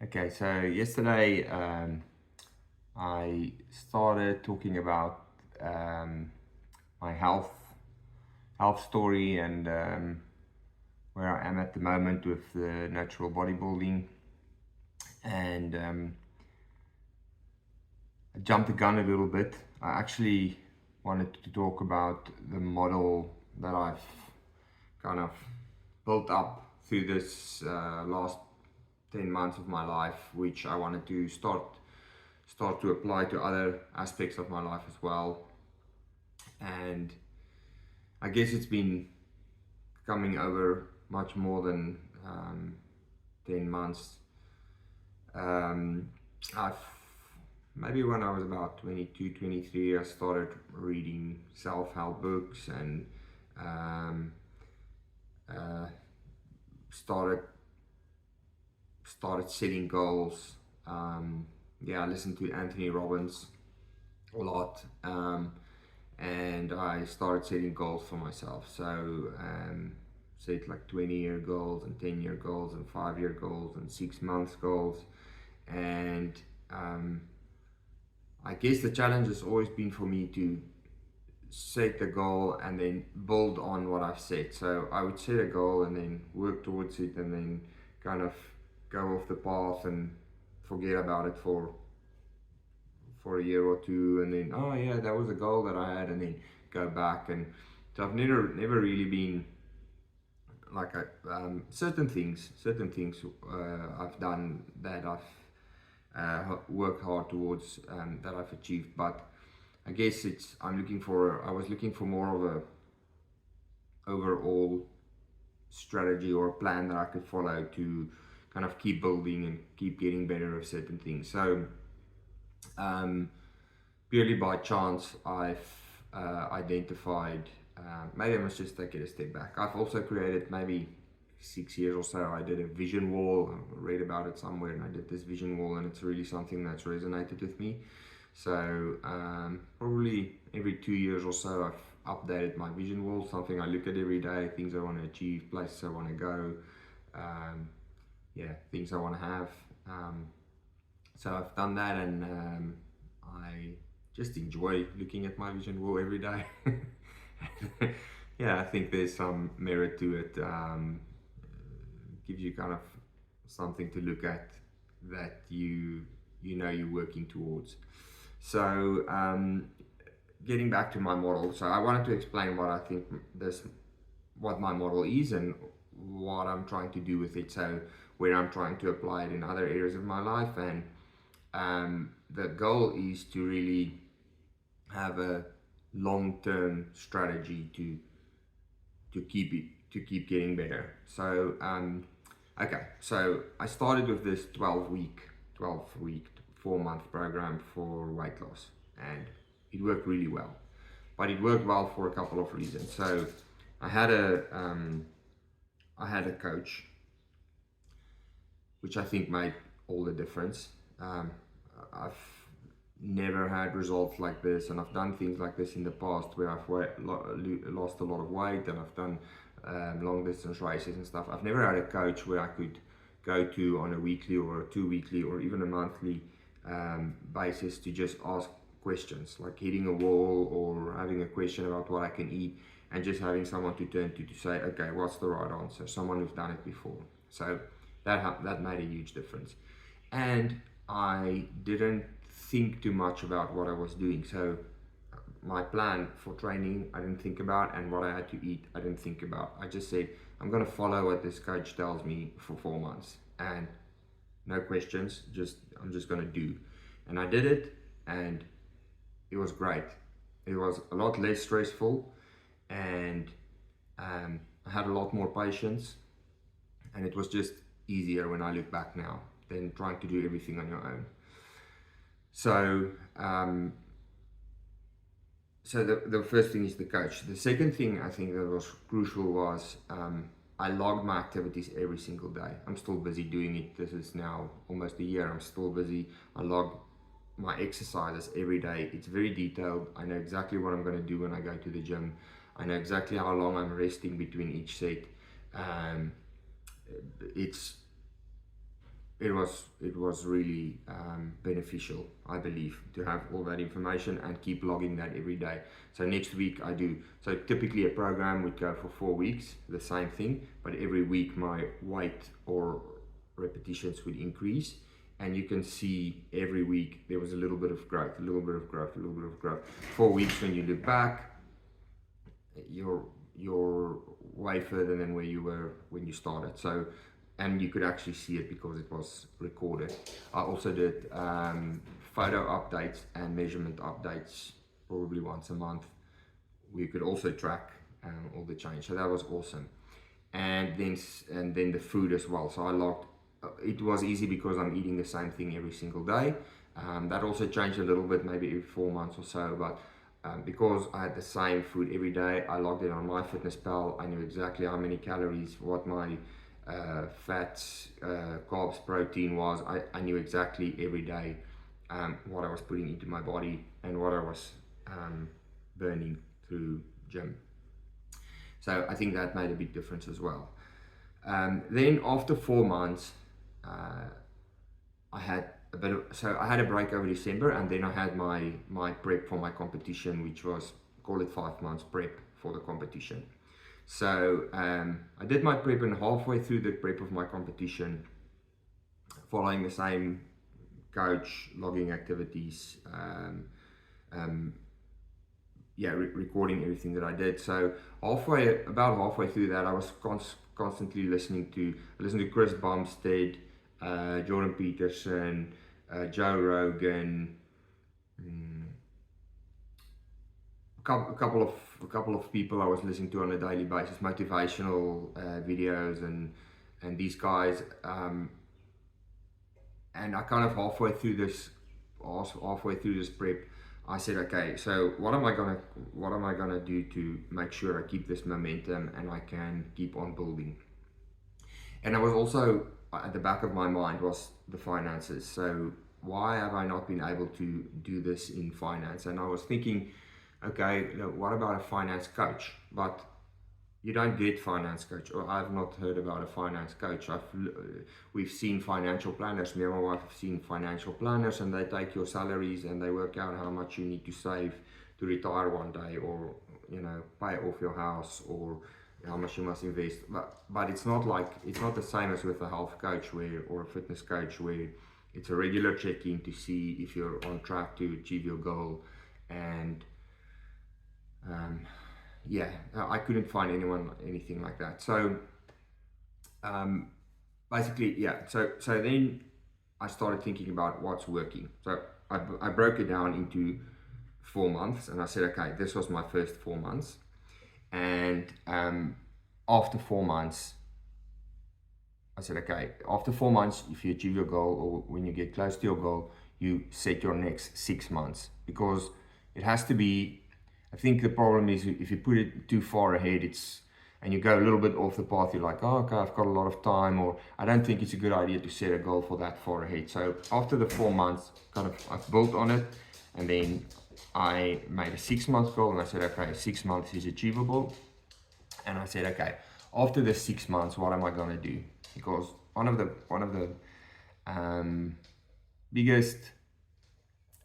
Okay, so yesterday I started talking about my health story and where I am at the moment with the natural bodybuilding. And I jumped the gun a little bit. I actually wanted to talk about the model that I've kind of built up through this last 10 months of my life, which I wanted to start to apply to other aspects of my life as well. And I guess it's been coming over much more than 10 months. um, I've maybe when I was about 22, 23, I started reading self-help books and um, uh, started setting goals. Yeah, I listened to Anthony Robbins a lot, and I started setting goals for myself. So set like 20-year goals and 10-year goals and 5-year goals and 6 months goals. And um, I guess the challenge has always been for me to set the goal and then build on what I've set. So I would set a goal and then work towards it and then kind of go off the path and forget about it for a year or two, and then oh yeah, that was a goal that I had, and then go back. And so I've never really been like certain things I've done that I've worked hard towards, that I've achieved. But I guess I was looking for more of a overall strategy or plan that I could follow to kind of keep building and keep getting better at certain things. So um, purely by chance, I've identified. Maybe I must just take it a step back. I've also created maybe 6 years or so. I did a vision wall. I read about it somewhere, and I did this vision wall, and it's really something that's resonated with me. So probably every 2 years or so, I've updated my vision wall. Something I look at every day, things I want to achieve, places I want to go, um, yeah, things I want to have. Um, so I've done that, and I just enjoy looking at my vision wall every day. Yeah, I think there's some merit to it. Gives you kind of something to look at that you know you're working towards. So getting back to my model, so I wanted to explain what I think this what my model is and what I'm trying to do with it. So where I'm trying to apply it in other areas of my life, and the goal is to really have a long-term strategy to keep getting better. So okay, so I started with this 12 week 4-month program for weight loss, and it worked really well. But it worked well for a couple of reasons. So I had a coach, which I think made all the difference. I've never had results like this, and I've done things like this in the past where I've lost a lot of weight, and I've done long distance races and stuff. I've never had a coach where I could go to on a weekly or a 2 weekly or even a monthly basis to just ask questions, like hitting a wall or having a question about what I can eat, and just having someone to turn to say, okay, what's the right answer? Someone who's done it before. So that made a huge difference. And I didn't think too much about what I was doing. So my plan for training, I didn't think about, and what I had to eat, I didn't think about. I just said, I'm going to follow what this coach tells me for 4 months, and no questions, I'm just going to do. And I did it, and it was great. It was a lot less stressful, and I had a lot more patience, and it was just easier when I look back now than trying to do everything on your own. So the first thing is the coach. The second thing I think that was crucial was I logged my activities every single day. I'm still busy doing it. This is now almost a year. I'm still busy. I log my exercises every day. It's very detailed. I know exactly what I'm going to do when I go to the gym. I know exactly how long I'm resting between each set. It's it was really beneficial, I believe, to have all that information and keep logging that every day. So next week I do, so typically a program would go for 4 weeks, the same thing, but every week my weight or repetitions would increase, and you can see every week there was a little bit of growth, a little bit of growth, a little bit of growth. 4 weeks, when you look back, you're way further than where you were when you started. So, and you could actually see it because it was recorded. I also did photo updates and measurement updates probably once a month. We could also track all the change, so that was awesome. And then the food as well. So I logged. It was easy because I'm eating the same thing every single day. That also changed a little bit, maybe every 4 months or so, but because I had the same food every day, I logged it on MyFitnessPal. I knew exactly how many calories, what my fats, carbs, protein was. I knew exactly every day what I was putting into my body and what I was burning through gym. So I think that made a big difference as well. Then after 4 months, I had I had a break over December, and then I had my prep for my competition, which was, call it 5 months prep for the competition. So I did my prep, and halfway through the prep of my competition, following the same coach, logging activities, recording everything that I did. So about halfway through that, I was constantly listening to Chris Bumstead, Jordan Peterson, Joe Rogan, a couple of people I was listening to on a daily basis, motivational videos, and these guys. And I kind of halfway through this prep, I said, okay, so what am I gonna do to make sure I keep this momentum and I can keep on building? And I was also, at the back of my mind, was the finances. So why have I not been able to do this in finance? And I was thinking, okay, what about a finance coach? But you don't get finance coach, or I've not heard about a finance coach. We've seen financial planners. Me and my wife have seen financial planners, and they take your salaries and they work out how much you need to save to retire one day, or pay off your house, or how much you must invest. But it's not the same as with a health coach or a fitness coach, where it's a regular check-in to see if you're on track to achieve your goal. And I couldn't find anything like that. So basically, so then I started thinking about what's working. So I broke it down into 4 months, and I said, okay, this was my first 4 months. And after 4 months, I said, okay, after 4 months, if you achieve your goal, or when you get close to your goal, you set your next 6 months, because it has to be. I think the problem is if you put it too far ahead, and you go a little bit off the path, you're like, oh, okay, I've got a lot of time, or I don't think it's a good idea to set a goal for that far ahead. So after the 4 months, I've built on it, and then I made a 6 month goal, and I said, okay, 6 months is achievable. And I said, okay, after the 6 months, what am I gonna do? Because one of the biggest,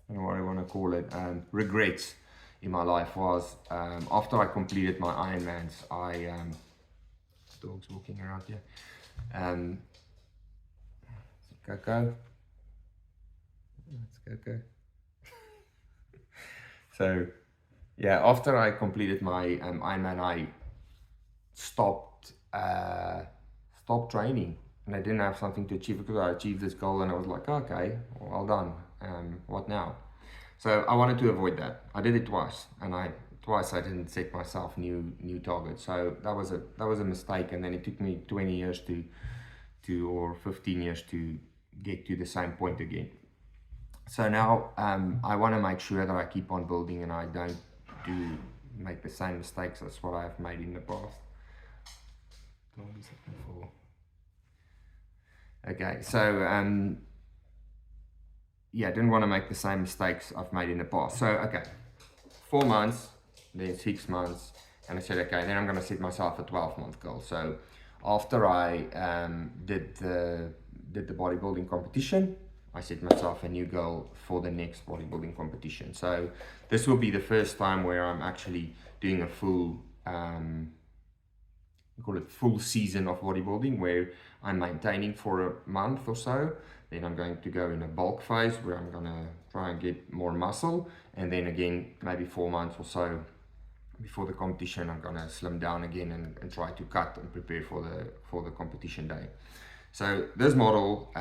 I don't know what I want to call it, regrets in my life was, after I completed my Ironmans, dogs walking around here, Coco, that's Coco. So yeah, after I completed my Ironman, I stopped training, and I didn't have something to achieve, because I achieved this goal, and I was like, okay, well done, what now? So I wanted to avoid that. I did it twice, and twice I didn't set myself new targets. So that was a mistake, and then it took me 20 years or 15 years to get to the same point again. So now I want to make sure that I keep on building, and I don't make the same mistakes as what I have made in the past. Okay, so didn't want to make the same mistakes I've made in the past. So okay, 4 months, then 6 months, and I said, okay, then I'm going to set myself a 12-month goal. So after I did did the bodybuilding competition, I set myself a new goal for the next bodybuilding competition. So this will be the first time where I'm actually doing a full, we call it full season of bodybuilding, where I'm maintaining for a month or so. Then I'm going to go in a bulk phase where I'm gonna try and get more muscle, and then again maybe 4 months or so before the competition I'm gonna slim down again and try to cut and prepare for the competition day. So this model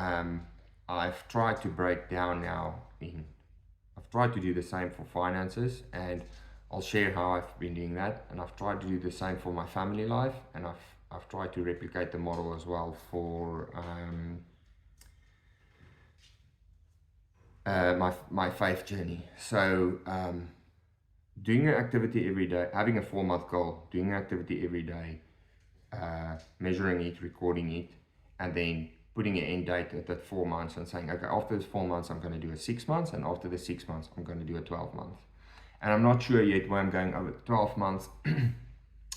I've tried to break down now I've tried to do the same for finances, and I'll share how I've been doing that, and I've tried to do the same for my family life, and I've tried to replicate the model as well for my faith journey. So doing an activity every day, having a 4-month goal, doing an activity every day, measuring it, recording it, and then putting an end date at that 4 months and saying, okay, after this 4 months, I'm going to do a 6 months, and after the 6 months, I'm going to do a 12 months. And I'm not sure yet where I'm going over 12 months.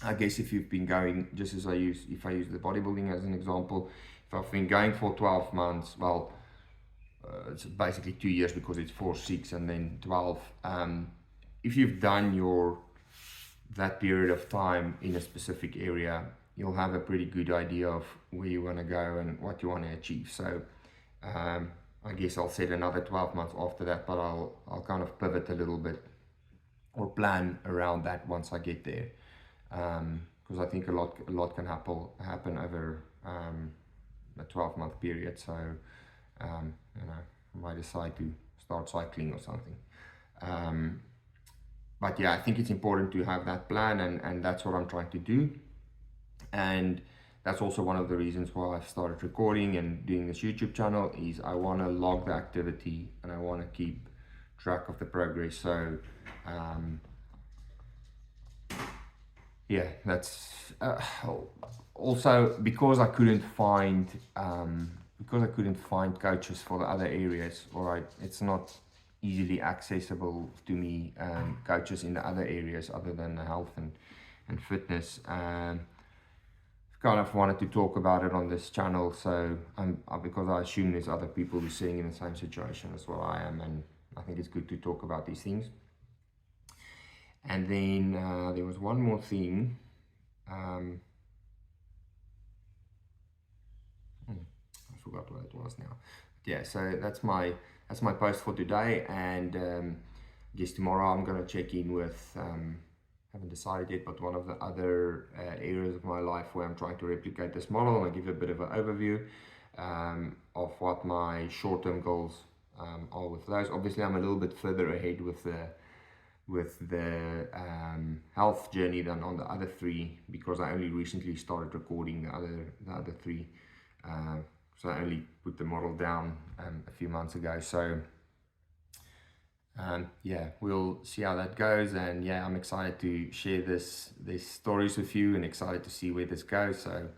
I guess if you've been going, just as if I use the bodybuilding as an example, if I've been going for 12 months, well, it's basically 2 years because it's 4, 6, and then 12. If you've done that period of time in a specific area, you'll have a pretty good idea of where you want to go and what you want to achieve. So I guess I'll set another 12 months after that, but I'll kind of pivot a little bit or plan around that once I get there, because I think a lot can happen over a 12-month period. So you know, I might decide to start cycling or something. But yeah, I think it's important to have that plan, and that's what I'm trying to do. And that's also one of the reasons why I've started recording and doing this YouTube channel, is I want to log the activity and I want to keep track of the progress. So yeah, that's also because I couldn't find coaches for the other areas, or it's not easily accessible to me, coaches in the other areas other than the health and fitness. Kind of wanted to talk about it on this channel, so because I assume there's other people who are sitting in the same situation as well I am, and I think it's good to talk about these things. And then there was one more thing. I forgot what it was now. Yeah, so that's my post for today, and I guess tomorrow I'm gonna check in with haven't decided yet, but one of the other areas of my life where I'm trying to replicate this model, and I'll give a bit of an overview of what my short-term goals are with those. Obviously, I'm a little bit further ahead with the health journey than on the other 3, because I only recently started recording the other 3. So I only put the model down a few months ago. So yeah, we'll see how that goes, and yeah, I'm excited to share these stories with you and excited to see where this goes. So